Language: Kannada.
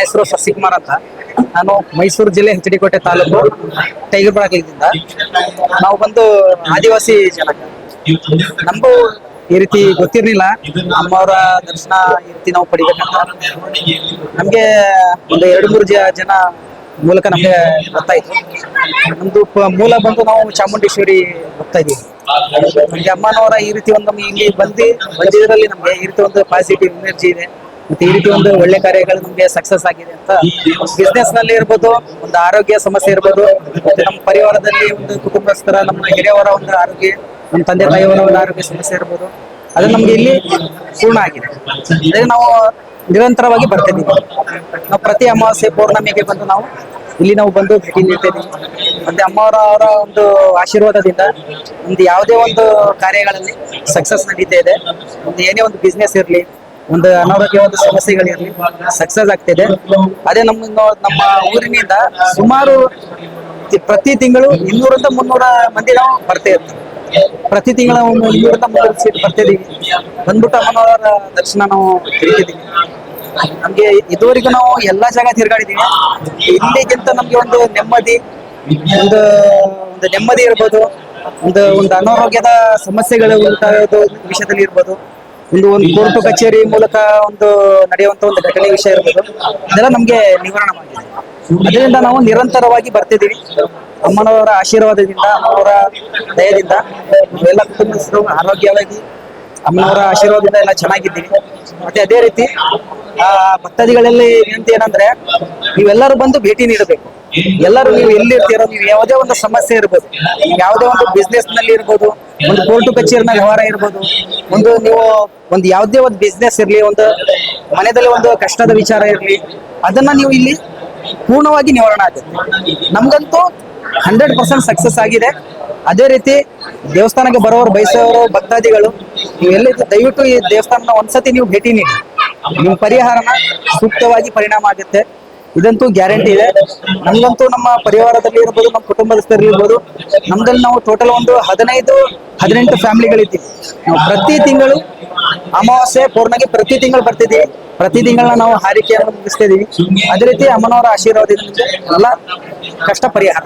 ಹೆಸರು ಶಶಿಕುಮಾರ್ ಅಂತ. ನಾನು ಮೈಸೂರು ಜಿಲ್ಲೆ ಹೆಚ್ಡಿಕೋಟೆ ತಾಲೂಕು ಟೈಗರ್ ಬಾಗಿಲಿಂದ. ನಾವು ಬಂದು ಆದಿವಾಸಿ ಜನ. ನಮಗೂ ಈ ರೀತಿ ಗೊತ್ತಿರ್ಲಿಲ್ಲ, ಅಮ್ಮವರ ದರ್ಶನ ಈ ರೀತಿ ನಾವು ಪಡಿಬೇಕಂತ. ನಮ್ಗೆ ಒಂದು 2-3 ಜನ ಮೂಲಕ ನಮ್ಗೆ ಗೊತ್ತಾಯ್ತು. ನಮ್ದು ಮೂಲ ಬಂದು ನಾವು ಚಾಮುಂಡೇಶ್ವರಿ ಹೋಗ್ತಾ ಇದೀವಿ. ನಮ್ಗೆ ಅಮ್ಮನವರ ಈ ರೀತಿ ಒಂದು ನಮ್ಗೆ ಇಲ್ಲಿ ಬಂದಿದ್ರಲ್ಲಿ ನಮ್ಗೆ ಈ ರೀತಿ ಒಂದು ಪಾಸಿಟಿವ್ ಎನರ್ಜಿ ಇದೆ, ಮತ್ತೆ ಈ ರೀತಿ ಒಂದು ಒಳ್ಳೆ ಕಾರ್ಯಗಳು ನಮ್ಗೆ ಸಕ್ಸಸ್ ಆಗಿದೆ ಅಂತ. ಬಿಸ್ನೆಸ್ ನಲ್ಲಿ ಇರ್ಬೋದು, ಒಂದು ಆರೋಗ್ಯ ಸಮಸ್ಯೆ ಇರ್ಬೋದು, ಮತ್ತೆ ನಮ್ಮ ಪರಿವಾರದಲ್ಲಿ ಒಂದು ಕುಟುಂಬಸ್ಥರ, ನಮ್ಮ ಹಿರಿಯವರ ಒಂದು ಆರೋಗ್ಯ, ನಮ್ಮ ತಂದೆ ತಾಯಿಯವರ ಒಂದು ಆರೋಗ್ಯ ಸಮಸ್ಯೆ ಇರ್ಬೋದು, ಅದು ನಮ್ಗೆ ಇಲ್ಲಿ ಪೂರ್ಣ ಆಗಿದೆ. ಅದೇ ನಾವು ನಿರಂತರವಾಗಿ ಬರ್ತಿದ್ದೀವಿ. ನಾವು ಪ್ರತಿ ಅಮಾವಾಸ್ಯೆ ಪೌರ್ಣಮಿಗೆ ಬಂದು ಇಲ್ಲಿ ನಾವು ಬಂದು ಭೇಟಿ ನೀಡ್ತಿದ್ದೀವಿ. ಮತ್ತೆ ಅಮ್ಮವರ ಒಂದು ಆಶೀರ್ವಾದದಿಂದ ಒಂದು ಯಾವುದೇ ಒಂದು ಕಾರ್ಯಗಳಲ್ಲಿ ಸಕ್ಸಸ್ ನಡೀತಾ ಇದೆ. ಒಂದು ಏನೇ ಒಂದು ಬಿಸ್ನೆಸ್ ಇರಲಿ, ಒಂದು ಅನಾರೋಗ್ಯವಾದ ಸಮಸ್ಯೆಗಳಿರಲಿ, ಸಕ್ಸಸ್ ಆಗ್ತಿದೆ. ಅದೇ ನಮ್ಮ ಊರಿನಿಂದ ಸುಮಾರು ಪ್ರತಿ ತಿಂಗಳು 200-300 ಮಂದಿ ನಾವು ಬರ್ತಾ ಇರ್ತೀವಿ. ಪ್ರತಿ ತಿಂಗಳ 200-300 ಸೀಟ್ ಬರ್ತಿದೀವಿ. ಬಂದ್ಬಿಟ್ಟು ಅಮ್ಮನವರ ದರ್ಶನ ನಾವು ತಿರುಗಿದ್ದೀವಿ. ನಮ್ಗೆ ಇದುವರೆಗೂ ನಾವು ಎಲ್ಲಾ ಜಾಗ ತಿರ್ಗಾಡಿದೀವಿ. ಇಲ್ಲಿಗಿಂತ ನಮ್ಗೆ ಒಂದು ನೆಮ್ಮದಿ, ಒಂದು ನೆಮ್ಮದಿ ಇರ್ಬೋದು, ಒಂದು ಅನಾರೋಗ್ಯದ ಸಮಸ್ಯೆಗಳು ಉಂಟಾಗೋದು ವಿಷಯದಲ್ಲಿ ಇರ್ಬೋದು, ಒಂದು ಕೋರ್ಟು ಕಚೇರಿ ಮೂಲಕ ಒಂದು ನಡೆಯುವಂತ ಒಂದು ಘಟನೆ ವಿಷಯ ಇರ್ಬೋದು, ಇದೆಲ್ಲ ನಮ್ಗೆ ನಿವಾರಣವಾಗಿದೆ. ಅದರಿಂದ ನಾವು ನಿರಂತರವಾಗಿ ಬರ್ತಿದ್ದೀವಿ. ಅಮ್ಮನವರ ಆಶೀರ್ವಾದದಿಂದ, ಅಮ್ಮನವರ ದಯದಿಂದ ನಾವೆಲ್ಲ ಕುಟುಂಬಸ್ಥರು ಆರೋಗ್ಯವಾಗಿ, ಅಮ್ಮನವರ ಆಶೀರ್ವಾದದಿಂದ ಎಲ್ಲ ಚೆನ್ನಾಗಿದ್ದೀವಿ. ಮತ್ತೆ ಅದೇ ರೀತಿ ಭಕ್ತಾದಿಗಳಲ್ಲಿ ವಿನಂತಿ ಏನಂದ್ರೆ, ನೀವೆಲ್ಲರೂ ಬಂದು ಭೇಟಿ ನೀಡಬೇಕು. ಎಲ್ಲರೂ ನೀವು ಎಲ್ಲಿರ್ತೀರೋ, ನೀವು ಯಾವುದೇ ಒಂದು ಸಮಸ್ಯೆ ಇರ್ಬೋದು, ಯಾವುದೇ ಒಂದು ಬಿಸ್ನೆಸ್ ನಲ್ಲಿ ಇರ್ಬೋದು, ಒಂದು ಕೋರ್ಟು ಕಚೇರಿನ ವ್ಯವಹಾರ ಇರ್ಬೋದು, ನೀವು ಯಾವುದೇ ಒಂದು ಬಿಸ್ನೆಸ್ ಇರ್ಲಿ, ಒಂದು ಮನೆಯಲ್ಲಿ ಒಂದು ಕಷ್ಟದ ವಿಚಾರ ಇರ್ಲಿ, ಅದನ್ನ ನೀವು ಇಲ್ಲಿ ಪೂರ್ಣವಾಗಿ ನಿವಾರಣೆ ಆಗುತ್ತೆ. ನಮ್ಗಂತೂ 100% ಸಕ್ಸಸ್ ಆಗಿದೆ. ಅದೇ ರೀತಿ ದೇವಸ್ಥಾನಕ್ಕೆ ಬರೋರು, ಬಯಸೋರು, ಭಕ್ತಾದಿಗಳು, ನೀವು ಎಲ್ಲಿದ್ದು ದಯವಿಟ್ಟು ಈ ದೇವಸ್ಥಾನ ಒಂದ್ಸತಿ ನೀವು ಭೇಟಿ ನೀಡಿ. ನಿಮ್ಮ ಪರಿಹಾರನ ಸೂಕ್ತವಾಗಿ ಪರಿಣಾಮ ಆಗುತ್ತೆ, ಇದಂತೂ ಗ್ಯಾರಂಟಿ ಇದೆ. ನಮ್ಗಂತೂ ನಮ್ಮ ಪರಿವಾರದಲ್ಲಿ ಇರ್ಬೋದು, ನಮ್ಮ ಕುಟುಂಬಸ್ಥರಲ್ಲಿ ಇರ್ಬೋದು, ನಮ್ದಲ್ಲಿ ನಾವು ಟೋಟಲ್ ಒಂದು 15-18 ಫ್ಯಾಮಿಲಿಗಳಿದ್ದೀವಿ. ನಾವು ಪ್ರತಿ ತಿಂಗಳು ಅಮಾವಾಸ್ಯೆ ಪೌರ್ಣಮಿಗೆ ಪ್ರತಿ ತಿಂಗಳು ಬರ್ತಿದ್ದೀವಿ. ಪ್ರತಿ ತಿಂಗಳನ್ನ ನಾವು ಹಾರಿಕೆಯನ್ನು ಮುಗಿಸ್ತಾ ಇದೀವಿ. ಅದೇ ರೀತಿ ಅಮ್ಮನವರ ಆಶೀರ್ವಾದದಿಂದ ಎಲ್ಲ ಕಷ್ಟ ಪರಿಹಾರ.